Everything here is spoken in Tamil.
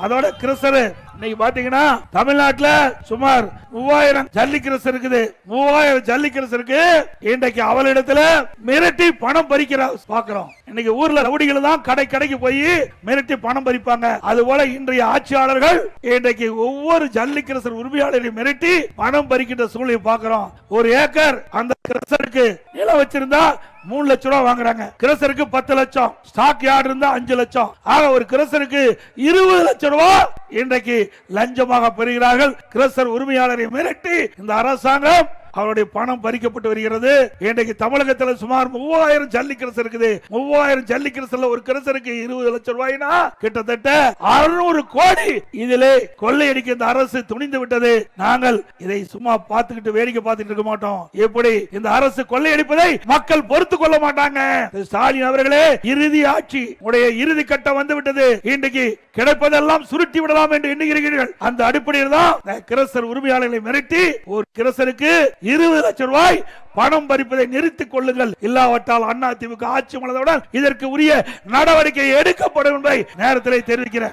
அதோட கிறிஸ்தர் இன்னைக்கு பாத்தீங்கன்னா தமிழ்நாட்டுல சுமார் 3000 ஜல்லி கிறிஸ்தர் இருக்குது. 3000 ஜல்லி கிறிஸ்தருக்கு இன்றைக்கு அவளிடத்துல மிரட்டி பணம் பறிக்கிற பாக்குறோம். இன்னைக்கு ஊர்ல ரவுடிகள் தான் கடைக்கு போய் மிரட்டி பணம் பறிப்பாங்க. அது போல இன்றைய ஆட்சியாளர்கள் இன்றைக்கு ஒவ்வொரு ஜல்லி கிறிஸ்தர் உரிமையாளரையும் மிரட்டி பணம் பறிக்கின்ற சூழ்நிலை பார்க்கிறோம். ஒரு ஏக்கர் அந்த கிறிஸ்தருக்கு நிலம் வச்சிருந்தா 3 லட்சம் ரூபாய் வாங்குறாங்க. கிறிஸ்தருக்கு 10 லட்சம், ஸ்டாக் யார்டு இருந்தா 5 லட்சம். ஆக ஒரு கிறிஸ்தருக்கு 20 லட்சம் ரூபாய் இன்றைக்கு லஞ்சமாக பெறுகிறார்கள். கிறிஸ்தர் உரிமையாளரை மிரட்டி இந்த அரசாங்கம் அவருடைய பணம் பறிக்கப்பட்டு வருகிறது. இன்றைக்கு தமிழகத்தில் சுமார் 3000 ஜல்லி கிறிஸ்தர் இருக்குது. 3000 ஜல்லி கிறிஸ்தர்ல ஒரு கிறிஸ்தருக்கு 20 லட்சம் ரூபாய்னா கிட்டத்தட்ட 600 கோடி இதிலே கொள்ளையடிக்க இந்த அரசு துணிந்து விட்டது. நாங்கள் இதை சும்மா பார்த்துக்கிட்டு வேடிக்கை பார்த்துட்டு இருக்க மாட்டோம். எப்படி இந்த அரசு கொள்ளையடிப்பதை மக்கள் பொறுத்துக் கொள்ள மாட்டாங்க. ஸ்டாலின் அவர்களே, இறுதி ஆட்சி உடைய இறுதி கட்டம் வந்து விட்டது. இன்றைக்கு கிடைப்பதெல்லாம் சுருட்டி விடலாம் என்று எண்ணுகிறீர்கள். அந்த அடிப்படையில் தான் கிறிஸ்தர் உரிமையாளர்களை மிரட்டி ஒரு கிறிஸ்தருக்கு 20 லட்சம் ரூபாய் பணம் பறிப்பதை நிறுத்திக் கொள்ளுங்கள். இல்லாவிட்டால் அதிமுக ஆட்சி மலர்ந்தவுடன் இதற்கு உரிய நடவடிக்கை எடுக்கப்படும் என்பதை நேரத்தில் தெரிவிக்கிறேன்.